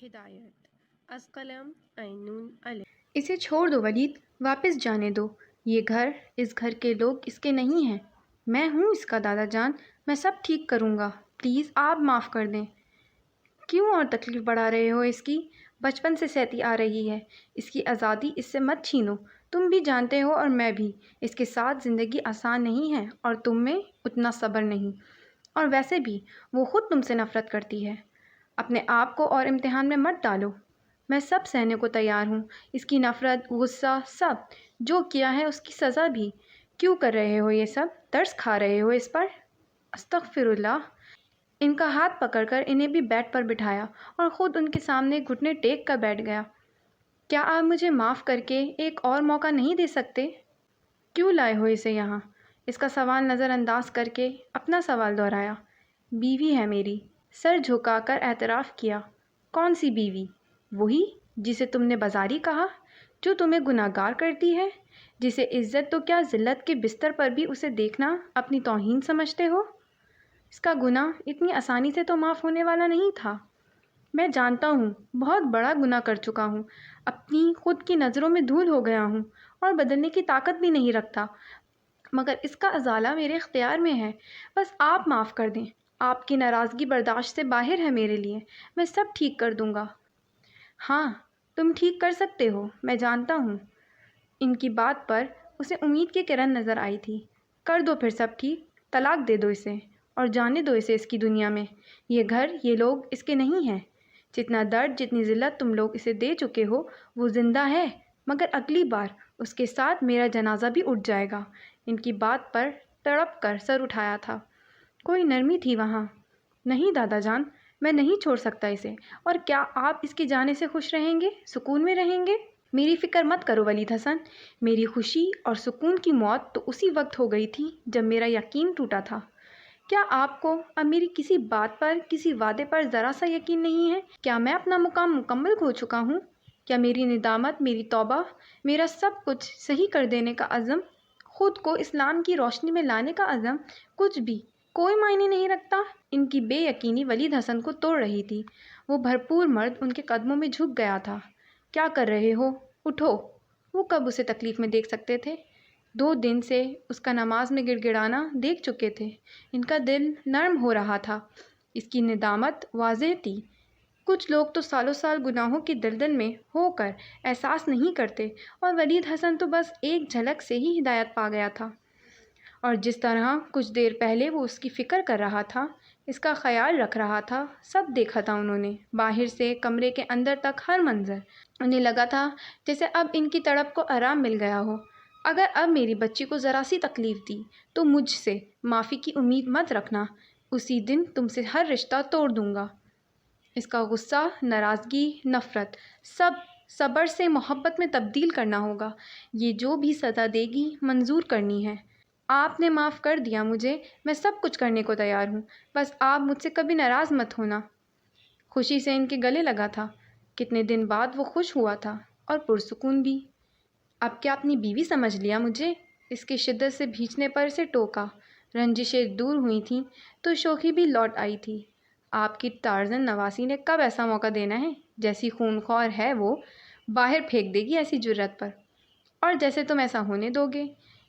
ہدایت از قلم عین الف۔ اسے چھوڑ دو ولید، واپس جانے دو۔ یہ گھر، اس گھر کے لوگ اس کے نہیں ہیں۔ میں ہوں اس کا دادا جان، میں سب ٹھیک کروں گا، پلیز آپ معاف کر دیں۔ کیوں اور تکلیف بڑھا رہے ہو اس کی؟ بچپن سے سہتی آ رہی ہے، اس کی آزادی اس سے مت چھینو۔ تم بھی جانتے ہو اور میں بھی، اس کے ساتھ زندگی آسان نہیں ہے اور تم میں اتنا صبر نہیں، اور ویسے بھی وہ خود تم سے نفرت کرتی ہے۔ اپنے آپ کو اور امتحان میں مت ڈالو۔ میں سب سہنے کو تیار ہوں، اس کی نفرت، غصہ، سب جو کیا ہے اس کی سزا بھی۔ کیوں کر رہے ہو یہ سب؟ ترس کھا رہے ہو اس پر؟ استغفر اللہ۔ ان کا ہاتھ پکڑ کر انہیں بھی بیڈ پر بٹھایا اور خود ان کے سامنے گھٹنے ٹیک کر بیٹھ گیا۔ کیا آپ مجھے معاف کر کے ایک اور موقع نہیں دے سکتے؟ کیوں لائے ہو اسے یہاں؟ اس کا سوال نظر انداز کر کے اپنا سوال دہرایا۔ بیوی ہے میری، سر جھکا کر اعتراف کیا۔ کون سی بیوی؟ وہی جسے تم نے بازاری کہا، جو تمہیں گناہگار کرتی ہے، جسے عزت تو کیا ذلت کے بستر پر بھی اسے دیکھنا اپنی توہین سمجھتے ہو؟ اس کا گناہ اتنی آسانی سے تو معاف ہونے والا نہیں تھا۔ میں جانتا ہوں بہت بڑا گناہ کر چکا ہوں، اپنی خود کی نظروں میں دھول ہو گیا ہوں اور بدلنے کی طاقت بھی نہیں رکھتا، مگر اس کا ازالہ میرے اختیار میں ہے۔ بس آپ معاف کر دیں۔ آپ کی ناراضگی برداشت سے باہر ہے میرے لیے۔ میں سب ٹھیک کر دوں گا۔ ہاں، تم ٹھیک کر سکتے ہو، میں جانتا ہوں۔ ان کی بات پر اسے امید کی کرن نظر آئی تھی۔ کر دو پھر سب ٹھیک، طلاق دے دو اسے اور جانے دو اسے اس کی دنیا میں۔ یہ گھر، یہ لوگ اس کے نہیں ہیں۔ جتنا درد، جتنی ذلت تم لوگ اسے دے چکے ہو، وہ زندہ ہے، مگر اگلی بار اس کے ساتھ میرا جنازہ بھی اٹھ جائے گا۔ ان کی بات پر تڑپ کر سر اٹھایا تھا۔ کوئی نرمی تھی وہاں۔ نہیں دادا جان، میں نہیں چھوڑ سکتا اسے۔ اور کیا آپ اس کے جانے سے خوش رہیں گے، سکون میں رہیں گے؟ میری فکر مت کرو ولید حسن، میری خوشی اور سکون کی موت تو اسی وقت ہو گئی تھی جب میرا یقین ٹوٹا تھا۔ کیا آپ کو اب میری کسی بات پر، کسی وعدے پر ذرا سا یقین نہیں ہے؟ کیا میں اپنا مقام مکمل کھو چکا ہوں؟ کیا میری ندامت، میری توبہ، میرا سب کچھ صحیح کر دینے کا عزم، خود کو اسلام کی روشنی میں لانے کا عزم، کچھ بھی کوئی معنی نہیں رکھتا؟ ان کی بے یقینی ولید حسن کو توڑ رہی تھی۔ وہ بھرپور مرد ان کے قدموں میں جھک گیا تھا۔ کیا کر رہے ہو؟ اٹھو۔ وہ کب اسے تکلیف میں دیکھ سکتے تھے؟ 2 دن سے اس کا نماز میں گڑ گڑانا دیکھ چکے تھے۔ ان کا دل نرم ہو رہا تھا۔ اس کی ندامت واضح تھی۔ کچھ لوگ تو سالوں سال گناہوں کی دلدل میں ہو کر احساس نہیں کرتے، اور ولید حسن تو بس ایک جھلک سے ہی ہدایت پا گیا تھا۔ اور جس طرح کچھ دیر پہلے وہ اس کی فکر کر رہا تھا، اس کا خیال رکھ رہا تھا، سب دیکھا تھا انہوں نے، باہر سے کمرے کے اندر تک ہر منظر۔ انہیں لگا تھا جیسے اب ان کی تڑپ کو آرام مل گیا ہو۔ اگر اب میری بچی کو ذرا سی تکلیف دی تو مجھ سے معافی کی امید مت رکھنا، اسی دن تم سے ہر رشتہ توڑ دوں گا۔ اس کا غصہ، ناراضگی، نفرت، سب صبر سے محبت میں تبدیل کرنا ہوگا۔ یہ جو بھی سزا دے گی منظور کرنی ہے۔ آپ نے معاف کر دیا مجھے، میں سب کچھ کرنے کو تیار ہوں، بس آپ مجھ سے کبھی ناراض مت ہونا۔ خوشی سے ان کے گلے لگا تھا۔ کتنے دن بعد وہ خوش ہوا تھا، اور پرسکون بھی۔ اب کیا اپنی بیوی سمجھ لیا مجھے؟ اس کے شدت سے بھینچنے پر اسے ٹوکا۔ رنجشیں دور ہوئی تھیں تو شوخی بھی لوٹ آئی تھی۔ آپ کی ٹارزن نواسی نے کب ایسا موقع دینا ہے؟ جیسی خونخوار ہے وہ، باہر پھینک دے گی ایسی جرأت پر۔ اور جیسے تم ایسا ہونے دو گے؟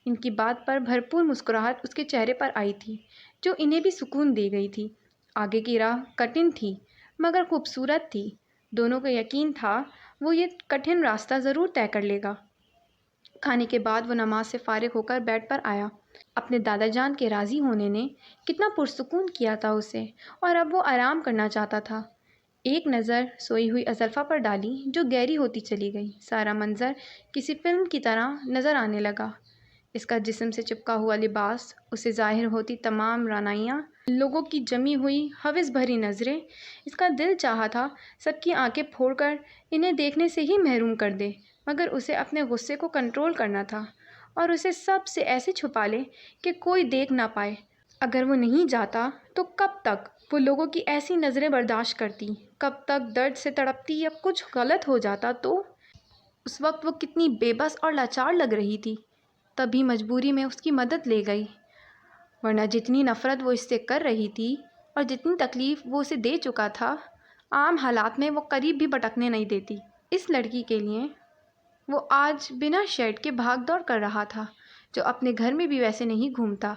ان کی بات پر بھرپور مسکراہٹ اس کے چہرے پر آئی تھی، جو انہیں بھی سکون دے گئی تھی۔ آگے کی راہ کٹھن تھی مگر خوبصورت تھی۔ دونوں کو یقین تھا وہ یہ کٹھن راستہ ضرور طے کر لے گا۔ کھانے کے بعد وہ نماز سے فارغ ہو کر بیڈ پر آیا۔ اپنے دادا جان کے راضی ہونے نے کتنا پرسکون کیا تھا اسے، اور اب وہ آرام کرنا چاہتا تھا۔ ایک نظر سوئی ہوئی اذرفا پر ڈالی جو گہری ہوتی چلی گئی۔ سارا منظر کسی فلم کی طرح نظر آنے لگا۔ اس کا جسم سے چپکا ہوا لباس، اسے ظاہر ہوتی تمام رعنائیاں، لوگوں کی جمی ہوئی ہوس بھری نظریں، اس کا دل چاہا تھا سب کی آنکھیں پھوڑ کر انہیں دیکھنے سے ہی محروم کر دے، مگر اسے اپنے غصے کو کنٹرول کرنا تھا، اور اسے سب سے ایسے چھپا لے کہ کوئی دیکھ نہ پائے۔ اگر وہ نہیں جاتا تو کب تک وہ لوگوں کی ایسی نظریں برداشت کرتی؟ کب تک درد سے تڑپتی؟ یا کچھ غلط ہو جاتا تو؟ اس وقت وہ کتنی بے بس اور لاچار لگ رہی تھی۔ تبھی مجبوری میں اس کی مدد لے گئی، ورنہ جتنی نفرت وہ اس سے کر رہی تھی اور جتنی تکلیف وہ اسے دے چکا تھا، عام حالات میں وہ قریب بھی بٹکنے نہیں دیتی۔ اس لڑکی کے لیے وہ آج بنا شرٹ کے بھاگ دوڑ کر رہا تھا، جو اپنے گھر میں بھی ویسے نہیں گھومتا۔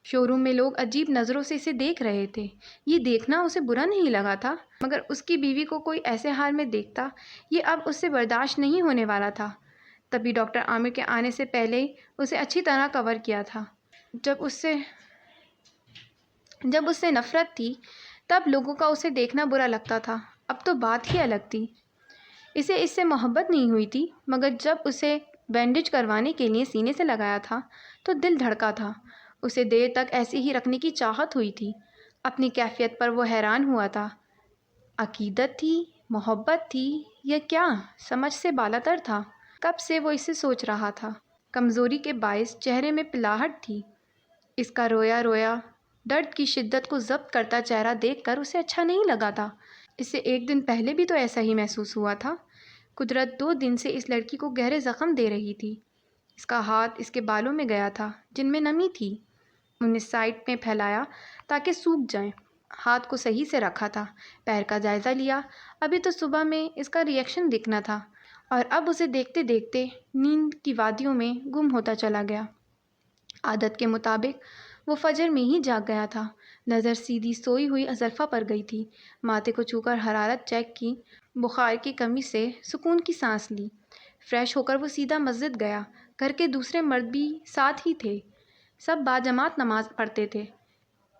شو روم میں لوگ عجیب نظروں سے اسے دیکھ رہے تھے۔ یہ دیکھنا اسے برا نہیں لگا تھا، مگر اس کی بیوی کو کوئی ایسے حال میں دیکھتا، یہ اب اس سے برداشت نہیں ہونے والا تھا۔ تبھی ڈاکٹر عامر کے آنے سے پہلے ہی اسے اچھی طرح کور کیا تھا۔ جب اس سے نفرت تھی تب لوگوں کا اسے دیکھنا برا لگتا تھا، اب تو بات ہی الگ تھی۔ اسے اس سے محبت نہیں ہوئی تھی، مگر جب اسے بینڈیج کروانے کے لیے سینے سے لگایا تھا تو دل دھڑکا تھا۔ اسے دیر تک ایسے ہی رکھنے کی چاہت ہوئی تھی۔ اپنی کیفیت پر وہ حیران ہوا تھا۔ عقیدت تھی، محبت تھی، یا کیا؟ سمجھ سے بالاتر تھا۔ کب سے وہ اسے سوچ رہا تھا۔ کمزوری کے باعث چہرے میں پلاہٹ تھی۔ اس کا رویا رویا درد کی شدت کو ضبط کرتا چہرہ دیکھ کر اسے اچھا نہیں لگا تھا۔ اسے ایک دن پہلے بھی تو ایسا ہی محسوس ہوا تھا۔ قدرت 2 دن سے اس لڑکی کو گہرے زخم دے رہی تھی۔ اس کا ہاتھ اس کے بالوں میں گیا تھا جن میں نمی تھی، انہیں سائڈ میں پھیلایا تاکہ سوکھ جائیں۔ ہاتھ کو صحیح سے رکھا تھا، پیر کا جائزہ لیا۔ ابھی تو صبح میں اس کا ریئیکشن دکھنا تھا، اور اب اسے دیکھتے دیکھتے نیند کی وادیوں میں گم ہوتا چلا گیا۔ عادت کے مطابق وہ فجر میں ہی جاگ گیا تھا۔ نظر سیدھی سوئی ہوئی زلفیٰ پر گئی تھی۔ ماتھے کو چھو کر حرارت چیک کی، بخار کی کمی سے سکون کی سانس لی۔ فریش ہو کر وہ سیدھا مسجد گیا۔ گھر کے دوسرے مرد بھی ساتھ ہی تھے، سب باجماعت نماز پڑھتے تھے۔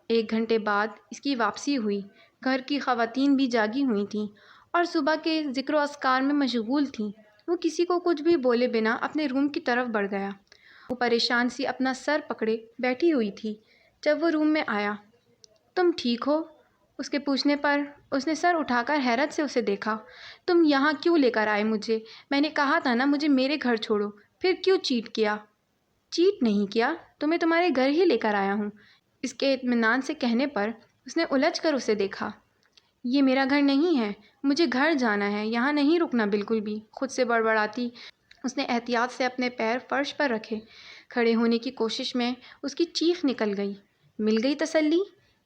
1 گھنٹے بعد اس کی واپسی ہوئی۔ گھر کی خواتین بھی جاگی ہوئی تھیں اور صبح کے ذکر و اذکار میں مشغول تھیں۔ وہ کسی کو کچھ بھی بولے بنا اپنے روم کی طرف بڑھ گیا۔ وہ پریشان سی اپنا سر پکڑے بیٹھی ہوئی تھی۔ جب وہ روم میں آیا، تم ٹھیک ہو؟ اس کے پوچھنے پر اس نے سر اٹھا کر حیرت سے اسے دیکھا۔ تم یہاں کیوں لے کر آئے مجھے؟ میں نے کہا تھا نا مجھے میرے گھر چھوڑو، پھر کیوں چیٹ کیا؟ چیٹ نہیں کیا، تمہیں تمہارے گھر ہی لے کر آیا ہوں۔ اس کے اطمینان سے کہنے پر اس نے الجھ کر اسے دیکھا۔ یہ میرا گھر نہیں ہے، مجھے گھر جانا ہے، یہاں نہیں رکنا بالکل بھی۔ خود سے بڑبڑاتی اس نے احتیاط سے اپنے پیر فرش پر رکھے۔ کھڑے ہونے کی کوشش میں اس کی چیخ نکل گئی۔ مل گئی تسلی؟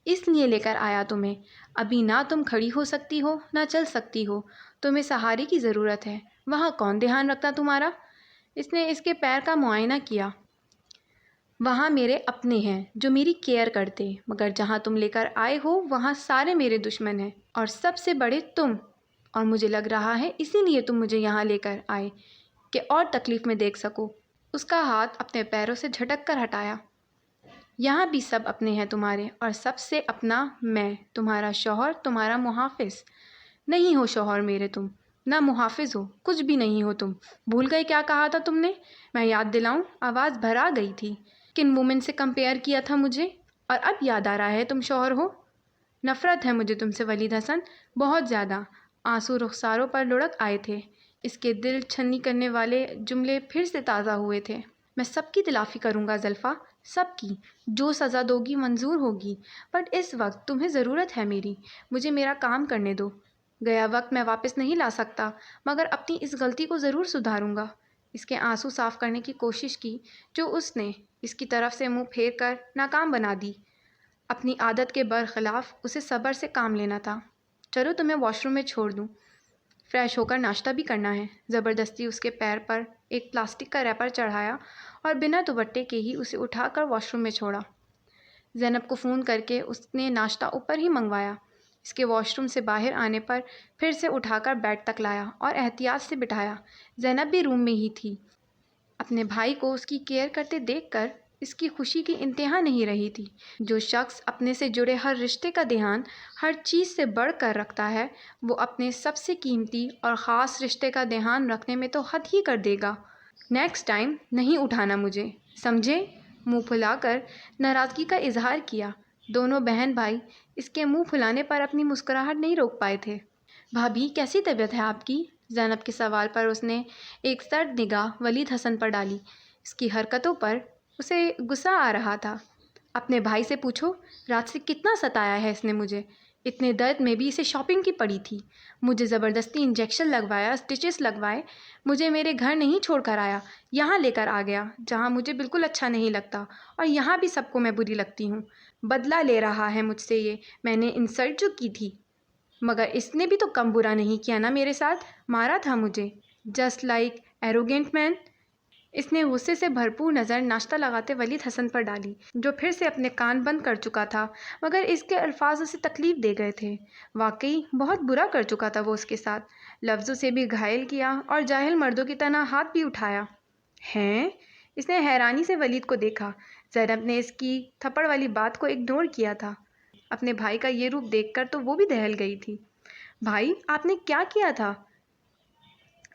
اس لیے لے کر آیا تمہیں۔ ابھی نہ تم کھڑی ہو سکتی ہو نہ چل سکتی ہو، تمہیں سہارے کی ضرورت ہے۔ وہاں کون دھیان رکھتا تمہارا؟ اس نے اس کے پیر کا معائنہ کیا۔ وہاں میرے اپنے ہیں جو میری کیئر کرتے، مگر جہاں تم لے کر آئے ہو وہاں سارے میرے دشمن ہیں، اور سب سے بڑے تم۔ اور مجھے لگ رہا ہے اسی لیے تم مجھے یہاں لے کر آئے کہ اور تکلیف میں دیکھ سکو۔ اس کا ہاتھ اپنے پیروں سے جھٹک کر ہٹایا۔ یہاں بھی سب اپنے ہیں تمہارے، اور سب سے اپنا میں، تمہارا شوہر، تمہارا محافظ۔ نہیں ہو شوہر میرے تم، نہ محافظ ہو، کچھ بھی نہیں ہو تم۔ بھول گئے کیا کہا تھا تم نے؟ میں یاد دلاؤں؟ آواز بھرا گئی تھی۔ کن وومن سے کمپیئر کیا تھا مجھے، اور اب یاد آ رہا ہے تم شوہر ہو؟ نفرت ہے مجھے تم سے ولید حسن، بہت زیادہ۔ آنسو رخساروں پر لڑک آئے تھے۔ اس کے دل چھنی کرنے والے جملے پھر سے تازہ ہوئے تھے۔ میں سب کی تلافی کروں گا زلفیٰ، سب کی، جو سزا دوگی منظور ہوگی، بٹ اس وقت تمہیں ضرورت ہے میری۔ مجھے میرا کام کرنے دو۔ گیا وقت میں واپس نہیں لا سکتا، مگر اپنی اس غلطی کو ضرور سدھاروں گا۔ اس کے آنسو صاف کرنے کی کوشش کی جو اس نے اس کی طرف سے منہ پھیر کر ناکام بنا دی۔ اپنی عادت کے برخلاف اسے صبر سے کام لینا تھا۔ چلو تمہیں واش روم میں چھوڑ دوں، فریش ہو کر ناشتہ بھی کرنا ہے۔ زبردستی اس کے پیر پر ایک پلاسٹک کا ریپر چڑھایا اور بنا دوپٹے کے ہی اسے اٹھا کر واش روم میں چھوڑا۔ زینب کو فون کر کے اس نے ناشتہ اوپر ہی منگوایا۔ اس کے واش روم سے باہر آنے پر پھر سے اٹھا کر بیڈ تک لایا اور احتیاط سے بٹھایا۔ زینب بھی روم میں ہی تھی۔ اپنے بھائی کو اس کی کیئر کرتے دیکھ کر اس کی خوشی کی انتہا نہیں رہی تھی۔ جو شخص اپنے سے جڑے ہر رشتے کا دھیان ہر چیز سے بڑھ کر رکھتا ہے، وہ اپنے سب سے قیمتی اور خاص رشتے کا دھیان رکھنے میں تو حد ہی کر دے گا۔ نیکسٹ ٹائم نہیں اٹھانا مجھے، سمجھے؟ منہ پھلا کر ناراضگی کا اظہار کیا۔ دونوں بہن بھائی اس کے منہ پھلانے پر اپنی مسکراہٹ نہیں روک پائے تھے۔ بھابھی کیسی طبیعت ہے آپ کی؟ زینب کے سوال پر اس نے ایک سرد نگاہ ولید حسن پر ڈالی۔ اس کی حرکتوں پر اسے غصہ آ رہا تھا۔ اپنے بھائی سے پوچھو، رات سے کتنا ستایا ہے اس نے مجھے۔ اتنے درد میں بھی اسے شاپنگ کی پڑی تھی، مجھے زبردستی انجیکشن لگوایا، اسٹچز لگوائے، مجھے میرے گھر نہیں چھوڑ کر آیا، یہاں لے کر آ گیا جہاں مجھے بالکل اچھا نہیں لگتا، اور یہاں بھی سب کو میں بری لگتی ہوں۔ بدلہ لے رہا ہے مجھ سے یہ میں نے انسلٹ جو کی تھی۔ مگر اس نے بھی تو کم برا نہیں کیا نا میرے ساتھ، مارا تھا مجھے، جسٹ لائک ایروگینٹ مین۔ اس نے غصے سے بھرپور نظر ناشتہ لگاتے ولید حسن پر ڈالی، جو پھر سے اپنے کان بند کر چکا تھا، مگر اس کے الفاظ اسے تکلیف دے گئے تھے۔ واقعی بہت برا کر چکا تھا وہ اس کے ساتھ، لفظوں سے بھی گھائل کیا اور جاہل مردوں کی طرح ہاتھ بھی اٹھایا۔ ہیں؟ اس نے حیرانی سے ولید کو دیکھا۔ زینب نے اس کی تھپڑ والی بات کو اگنور کیا تھا۔ اپنے بھائی کا یہ روپ دیکھ کر تو وہ بھی دہل گئی تھی۔ بھائی، آپ نے کیا کیا تھا؟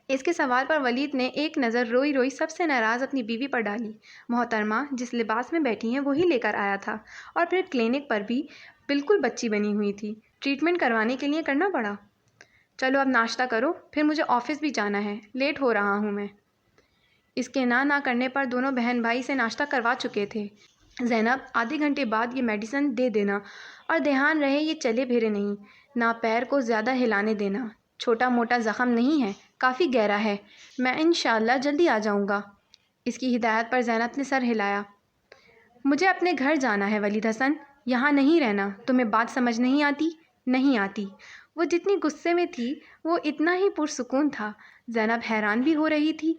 اس کے سوال پر ولید نے ایک نظر روئی روئی سب سے ناراض اپنی بیوی پر ڈالی۔ محترمہ جس لباس میں بیٹھی ہیں وہی لے کر آیا تھا، اور پھر کلینک پر بھی بالکل بچی بنی ہوئی تھی، ٹریٹمنٹ کروانے کے لیے کرنا پڑا۔ چلو اب ناشتہ کرو، پھر مجھے آفس بھی جانا ہے، لیٹ ہو رہا ہوں میں۔ اس کے نہ کرنے پر دونوں بہن بھائی سے ناشتہ کروا چکے تھے۔ زینب، آدھے گھنٹے بعد یہ میڈیسن دے دینا، اور دھیان رہے یہ چلے پھرے نہیں، نہ پیر کو زیادہ ہلانے دینا، چھوٹا موٹا زخم نہیں ہے، کافی گہرا ہے، میں انشاءاللہ جلدی آ جاؤں گا۔ اس کی ہدایت پر زینب نے سر ہلایا۔ مجھے اپنے گھر جانا ہے ولید حسن، یہاں نہیں رہنا، تمہیں بات سمجھ نہیں آتی؟ نہیں آتی۔ وہ جتنی غصے میں تھی وہ اتنا ہی پرسکون تھا۔ زینب حیران بھی ہو رہی تھی،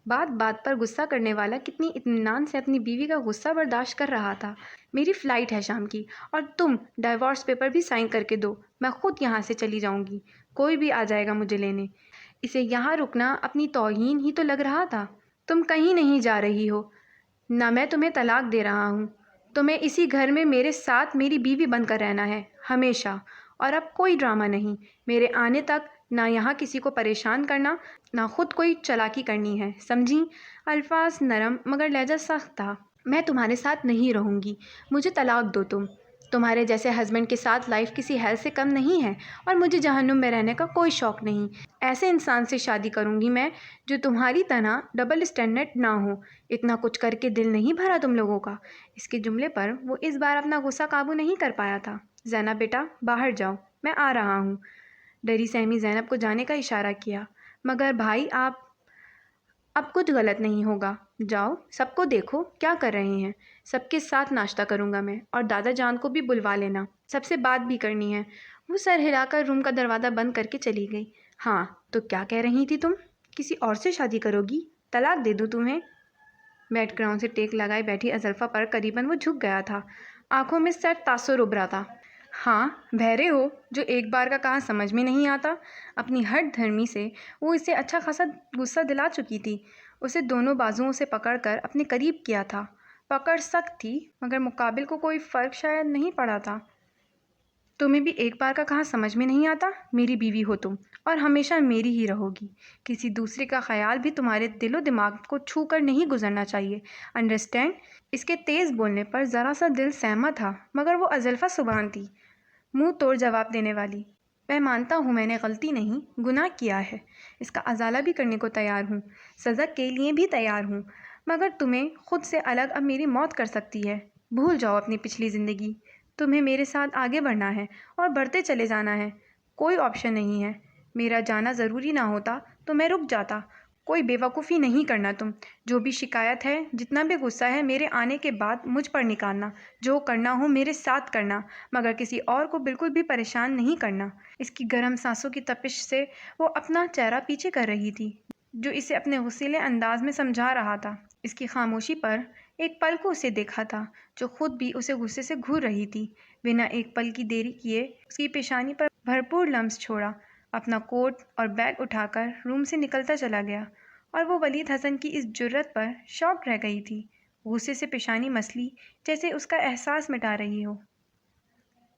بات بات پر غصہ کرنے والا کتنی اطمینان سے اپنی بیوی کا غصہ برداشت کر رہا تھا۔ میری فلائٹ ہے شام کی، اور تم ڈائیورس پیپر بھی سائن کر کے دو، میں خود یہاں سے چلی جاؤں گی، کوئی بھی آ جائے گا مجھے لینے۔ اسے یہاں رکنا اپنی توہین ہی تو لگ رہا تھا۔ تم کہیں نہیں جا رہی ہو، نہ میں تمہیں طلاق دے رہا ہوں، تمہیں اسی گھر میں میرے ساتھ میری بیوی بن کر رہنا ہے ہمیشہ، اور اب کوئی ڈرامہ نہیں، میرے آنے تک نہ یہاں کسی کو پریشان کرنا، نہ خود کوئی چالاکی کرنی ہے، سمجھی؟ الفاظ نرم مگر لہجہ سخت تھا۔ میں تمہارے ساتھ نہیں رہوں گی، مجھے طلاق دو، تمہارے جیسے ہسبینڈ کے ساتھ لائف کسی حیل سے کم نہیں ہے، اور مجھے جہنم میں رہنے کا کوئی شوق نہیں۔ ایسے انسان سے شادی کروں گی میں جو تمہاری طرح ڈبل اسٹینڈرڈ نہ ہو۔ اتنا کچھ کر کے دل نہیں بھرا تم لوگوں کا؟ اس کے جملے پر وہ اس بار اپنا غصہ قابو نہیں کر پایا تھا۔ زینب بیٹا، باہر جاؤ، میں آ رہا ہوں۔ ڈری سہمی زینب کو جانے کا اشارہ کیا۔ مگر بھائی، آپ اب کچھ غلط نہیں ہوگا، جاؤ، سب کو دیکھو کیا کر رہے ہیں، سب کے ساتھ ناشتہ کروں گا میں، اور دادا جان کو بھی بلوا لینا، سب سے بات بھی کرنی ہے۔ وہ سر ہلا کر روم کا دروازہ بند کر کے چلی گئی۔ ہاں تو کیا کہہ رہی تھی تم؟ کسی اور سے شادی کرو گی؟ طلاق دے دوں تمہیں؟ بیک گراؤنڈ سے ٹیک لگائے بیٹھی ازلفا پر قریباً وہ جھک گیا تھا، آنکھوں میں سر تاثر ابھرا تھا۔ ہاں، بہرے ہو جو ایک بار کا کہا سمجھ میں نہیں آتا۔ اپنی ہٹ دھرمی سے وہ اسے اچھا خاصا غصہ دلا چکی تھی، اسے دونوں بازوؤں سے پکڑ کر اپنے قریب کیا تھا۔ پکڑ سخت تھی مگر مقابل کو کوئی فرق شاید نہیں پڑا تھا۔ تمہیں بھی ایک بار کا کہا سمجھ میں نہیں آتا؟ میری بیوی ہو تم، اور ہمیشہ میری ہی رہو گی، کسی دوسرے کا خیال بھی تمہارے دل و دماغ کو چھو کر نہیں گزرنا چاہیے، انڈرسٹینڈ؟ اس کے تیز بولنے پر ذرا سا دل سہما تھا، مگر وہ ازلفا سبحان تھی، منہ توڑ جواب دینے والی۔ میں مانتا ہوں میں نے غلطی نہیں، گناہ کیا ہے، اس کا ازالہ بھی کرنے کو تیار ہوں، سزا کے لیے بھی تیار ہوں، مگر تمہیں خود سے الگ اب میری موت کر سکتی ہے۔ بھول جاؤ اپنی پچھلی زندگی، تمہیں میرے ساتھ آگے بڑھنا ہے اور بڑھتے چلے جانا ہے، کوئی آپشن نہیں ہے۔ میرا جانا ضروری نہ ہوتا تو میں رک جاتا، کوئی بے وقوفی نہیں کرنا تم، جو بھی شکایت ہے، جتنا بھی غصہ ہے، میرے آنے کے بعد مجھ پر نکالنا، جو کرنا ہو میرے ساتھ کرنا، مگر کسی اور کو بالکل بھی پریشان نہیں کرنا۔ اس کی گرم سانسوں کی تپش سے وہ اپنا چہرہ پیچھے کر رہی تھی، جو اسے اپنے غصیلے انداز میں سمجھا رہا تھا۔ اس کی خاموشی پر ایک پل کو اسے دیکھا تھا، جو خود بھی اسے غصے سے گھور رہی تھی۔ بنا ایک پل کی دیری کیے اس کی پیشانی پر بھرپور لمس چھوڑا، اپنا کوٹ اور بیگ اٹھا کر روم سے نکلتا چلا گیا، اور وہ ولید حسن کی اس جرأت پر شاک رہ گئی تھی، غصے سے پیشانی مسلی جیسے اس کا احساس مٹا رہی ہو۔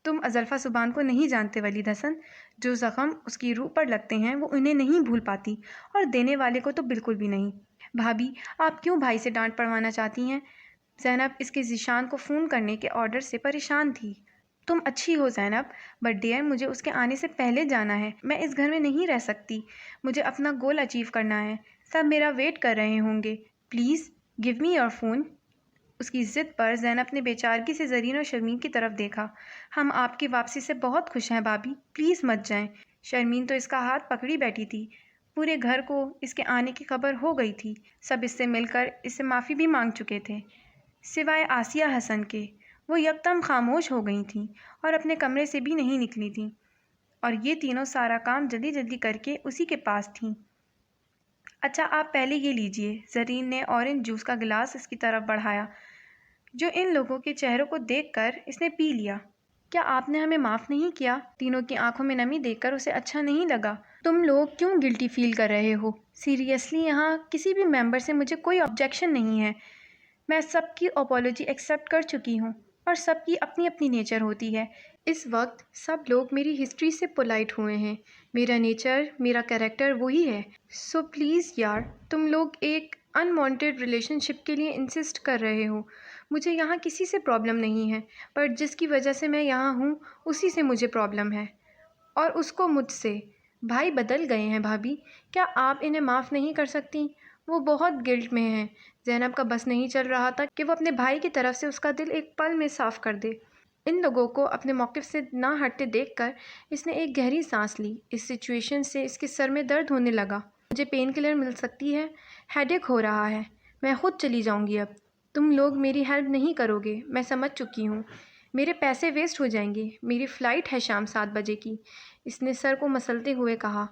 تم ازلفا سبحان کو نہیں جانتے ولید حسن، جو زخم اس کی روح پر لگتے ہیں وہ انہیں نہیں بھول پاتی، اور دینے والے کو تو بالکل بھی نہیں۔ بھابھی، آپ کیوں بھائی سے ڈانٹ پڑوانا چاہتی ہیں؟ زینب اس کے ذیشان کو فون کرنے کے آرڈر سے پریشان تھی۔ تم اچھی ہو زینب، بٹ ڈیئر مجھے اس کے آنے سے پہلے جانا ہے، میں اس گھر میں نہیں رہ سکتی، مجھے اپنا گول اچیو کرنا ہے، سب میرا ویٹ کر رہے ہوں گے، please give me your phone. اس کی ضد پر زینب نے بے چارگی سے زرین اور شرمین کی طرف دیکھا۔ ہم آپ کی واپسی سے بہت خوش ہیں بھابھی، پلیز مت جائیں۔ شرمین تو اس کا ہاتھ پکڑی بیٹھی تھی، پورے گھر کو اس کے آنے کی خبر ہو گئی تھی، سب اس سے مل کر اس سے معافی بھی مانگ چکے تھے، سوائے آسیہ حسن کے۔ وہ یکدم خاموش ہو گئی تھیں اور اپنے کمرے سے بھی نہیں نکلی تھیں۔ اور یہ تینوں سارا کام جلدی جلدی کر کے اسی کے پاس تھیں۔ اچھا آپ پہلے یہ لیجئے۔ زرین نے اورنج جوس کا گلاس اس کی طرف بڑھایا جو ان لوگوں کے چہروں کو دیکھ کر اس نے پی لیا۔ کیا آپ نے ہمیں معاف نہیں کیا؟ تینوں کی آنکھوں میں نمی دیکھ کر اسے اچھا نہیں لگا۔ تم لوگ کیوں گلٹی فیل کر رہے ہو؟ سیریسلی یہاں کسی بھی ممبر سے مجھے کوئی آبجیکشن نہیں ہے۔ میں سب کی اپالوجی ایکسیپٹ کر چکی ہوں اور سب کی اپنی اپنی نیچر ہوتی ہے۔ اس وقت سب لوگ میری ہسٹری سے پولائٹ ہوئے ہیں۔ میرا نیچر، میرا کیریکٹر وہی ہے۔ سو پلیز یار، تم لوگ ایک انوانٹیڈ ریلیشن شپ کے لیے انسسٹ کر رہے ہو۔ مجھے یہاں کسی سے پرابلم نہیں ہے، پر جس کی وجہ سے میں یہاں ہوں اسی سے مجھے پرابلم ہے، اور اس کو مجھ سے۔ بھائی بدل گئے ہیں بھابھی، کیا آپ انہیں معاف نہیں کر سکتی؟ وہ بہت گلٹ میں ہیں۔ زینب کا بس نہیں چل رہا تھا کہ وہ اپنے بھائی کی طرف سے اس کا دل ایک پل میں صاف کر دے۔ ان لوگوں کو اپنے موقف سے نہ ہٹتے دیکھ کر اس نے ایک گہری سانس لی۔ اس سچویشن سے اس کے سر میں درد ہونے لگا۔ مجھے پین کلر مل سکتی ہے؟ ہیڈ ایک ہو رہا ہے، میں خود چلی جاؤں گی اب۔ تم لوگ میری ہیلپ نہیں کرو گے، میں سمجھ چکی ہوں۔ میرے پیسے ویسٹ ہو جائیں گے، میری فلائٹ ہے شام 7 بجے کی۔ اس نے سر کو مسلتے ہوئے کہا۔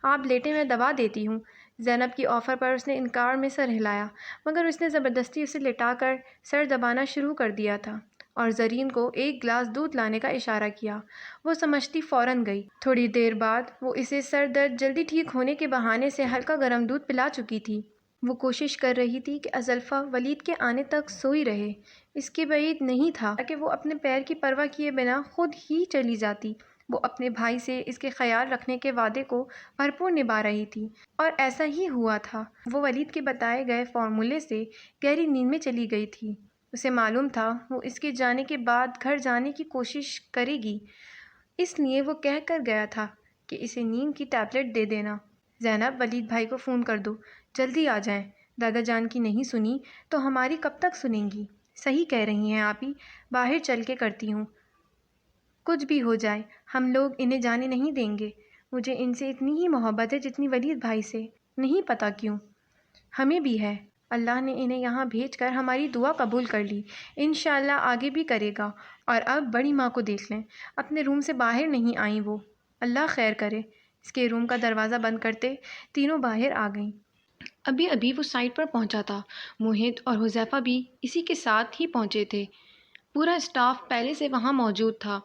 آپ لیٹیں، میں دبا دیتی ہوں۔ زینب کی آفر پر اس نے انکار میں سر ہلایا، مگر اس نے زبردستی اسے لٹا کر سر دبانا شروع کر دیا تھا اور زرین کو ایک گلاس دودھ لانے کا اشارہ کیا۔ وہ سمجھتی فوراً گئی۔ تھوڑی دیر بعد وہ اسے سر درد جلدی ٹھیک ہونے کے بہانے سے ہلکا گرم دودھ پلا چکی تھی۔ وہ کوشش کر رہی تھی کہ ازلفا ولید کے آنے تک سوئی رہے۔ اس کے بعید نہیں تھا کہ وہ اپنے پیر کی پرواہ کیے بنا خود ہی چلی جاتی۔ وہ اپنے بھائی سے اس کے خیال رکھنے کے وعدے کو بھرپور نبھا رہی تھی، اور ایسا ہی ہوا تھا۔ وہ ولید کے بتائے گئے فارمولے سے گہری نیند میں چلی گئی تھی۔ اسے معلوم تھا وہ اس کے جانے کے بعد گھر جانے کی کوشش کرے گی، اس لیے وہ کہہ کر گیا تھا کہ اسے نیند کی ٹیبلٹ دے دینا۔ زینب، ولید بھائی کو فون کر دو، جلدی آ جائیں۔ دادا جان کی نہیں سنی تو ہماری کب تک سنیں گی؟ صحیح کہہ رہی ہیں آپی، باہر چل کے کرتی ہوں۔ کچھ بھی ہو جائے ہم لوگ انہیں جانے نہیں دیں گے۔ مجھے ان سے اتنی ہی محبت ہے جتنی ولید بھائی سے، نہیں پتہ کیوں۔ ہمیں بھی ہے۔ اللہ نے انہیں یہاں بھیج کر ہماری دعا قبول کر لی، انشاءاللہ آگے بھی کرے گا۔ اور اب بڑی ماں کو دیکھ لیں، اپنے روم سے باہر نہیں آئیں وہ۔ اللہ خیر کرے۔ اس کے روم کا دروازہ بند کرتے تینوں باہر آ گئیں۔ ابھی ابھی وہ سائٹ پر پہنچا تھا۔ موہت اور حذیفہ بھی اسی کے ساتھ ہی پہنچے تھے۔ پورا اسٹاف پہلے سے وہاں موجود تھا۔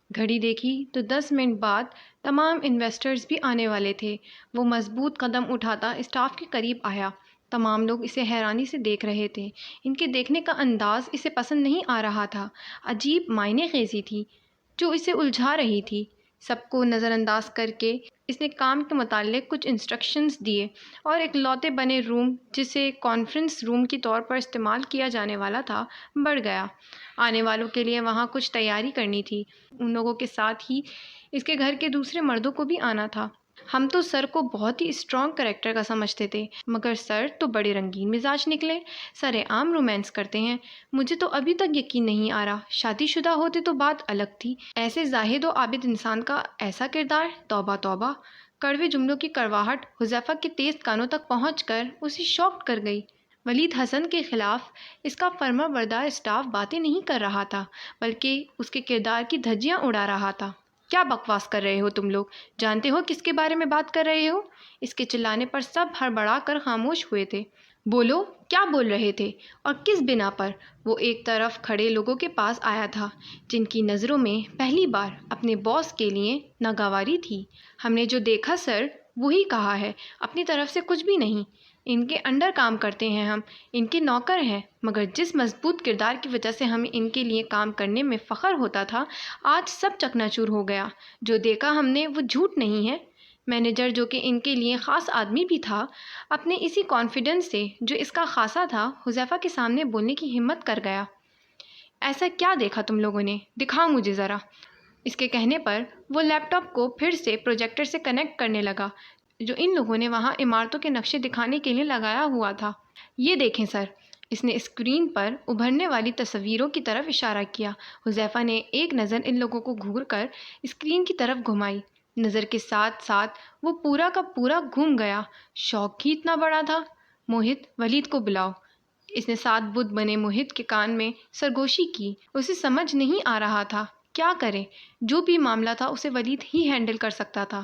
گھڑی دیکھی تو 10 منٹ بعد تمام انویسٹرز بھی آنے والے تھے۔ وہ مضبوط قدم اٹھاتا اسٹاف کے قریب آیا۔ تمام لوگ اسے حیرانی سے دیکھ رہے تھے۔ ان کے دیکھنے کا انداز اسے پسند نہیں آ رہا تھا۔ عجیب معنی خیزی تھی جو اسے الجھا رہی تھی۔ سب کو نظر انداز کر کے اس نے کام کے متعلق کچھ انسٹرکشنز دیے اور ایک لوتے بنے روم جسے کانفرنس روم کے طور پر استعمال کیا جانے والا تھا بڑھ گیا۔ آنے والوں کے لیے وہاں کچھ تیاری کرنی تھی۔ ان لوگوں کے ساتھ ہی اس کے گھر کے دوسرے مردوں کو بھی آنا تھا۔ ہم تو سر کو بہت ہی اسٹرانگ کریکٹر کا سمجھتے تھے، مگر سر تو بڑے رنگین مزاج نکلے۔ سر عام رومانس کرتے ہیں۔ مجھے تو ابھی تک یقین نہیں آ رہا، شادی شدہ ہوتے تو بات الگ تھی۔ ایسے زاہد و عابد انسان کا ایسا کردار، توبہ توبہ۔ کڑوے جملوں کی کڑواہٹ حذیفہ کے تیز کانوں تک پہنچ کر اسے شاکڈ کر گئی۔ ولید حسن کے خلاف اس کا فرما بردار اسٹاف باتیں نہیں کر رہا تھا، بلکہ اس کے کردار کی دھجیاں اڑا رہا تھا۔ کیا بکواس کر رہے ہو تم لوگ؟ جانتے ہو کس کے بارے میں بات کر رہے ہو؟ اس کے چلانے پر سب ہڑبڑا کر خاموش ہوئے تھے۔ بولو، کیا بول رہے تھے اور کس بنا پر؟ وہ ایک طرف کھڑے لوگوں کے پاس آیا تھا جن کی نظروں میں پہلی بار اپنے باس کے لیے ناگواری تھی۔ ہم نے جو دیکھا سر وہی کہا ہے، اپنی طرف سے کچھ بھی نہیں۔ ان کے انڈر کام کرتے ہیں ہم، ان کے نوکر ہیں، مگر جس مضبوط کردار کی وجہ سے ہمیں ان کے لیے کام کرنے میں فخر ہوتا تھا، آج سب چکنا چور ہو گیا۔ جو دیکھا ہم نے وہ جھوٹ نہیں ہے۔ مینیجر جو کہ ان کے لیے خاص آدمی بھی تھا، اپنے اسی کانفیڈنس سے جو اس کا خاصا تھا، حذیفہ کے سامنے بولنے کی ہمت کر گیا۔ ایسا کیا دیکھا تم لوگوں نے؟ دکھاؤ مجھے ذرا۔ اس کے کہنے پر وہ لیپ ٹاپ کو پھر سے پروجیکٹر سے کنیکٹ کرنے لگا جو ان لوگوں نے وہاں عمارتوں کے نقشے دکھانے کے لیے لگایا ہوا تھا۔ یہ دیکھیں سر۔ اس نے اسکرین پر ابھرنے والی تصویروں کی طرف اشارہ کیا۔ حذیفہ نے ایک نظر ان لوگوں کو گھور کر اسکرین کی طرف گھمائی۔ نظر کے ساتھ ساتھ وہ پورا کا پورا گھوم گیا۔ شوق ہی اتنا بڑا تھا۔ موہت، ولید کو بلاؤ۔ اس نے 7 بت بنے موہت کے کان میں سرگوشی کی۔ اسے سمجھ نہیں آ رہا تھا کیا کریں، جو بھی معاملہ تھا اسے ولید ہی ہینڈل کر سکتا تھا۔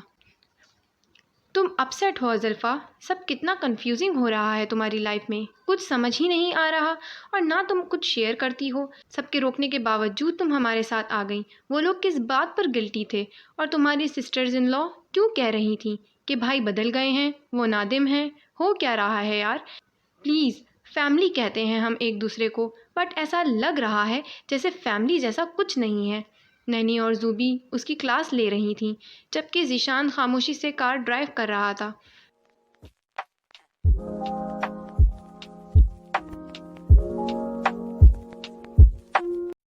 تم اپسیٹ ہو زلفا، سب کتنا کنفیوزنگ ہو رہا ہے تمہاری لائف میں، کچھ سمجھ ہی نہیں آ رہا، اور نہ تم کچھ شیئر کرتی ہو۔ سب کے روکنے کے باوجود تم ہمارے ساتھ آ گئیں۔ وہ لوگ کس بات پر گلٹی تھے؟ اور تمہاری سسٹرز ان لا کیوں کہہ رہی تھیں کہ بھائی بدل گئے ہیں، وہ نادم ہیں؟ ہو کیا رہا ہے یار؟ پلیز، فیملی کہتے ہیں ہم ایک دوسرے کو، بٹ ایسا لگ رہا ہے جیسے فیملی جیسا کچھ نہیں ہے۔ نینی اور زوبی اس کی کلاس لے رہی تھیں، جبکہ ذیشان خاموشی سے کار ڈرائیو کر رہا تھا۔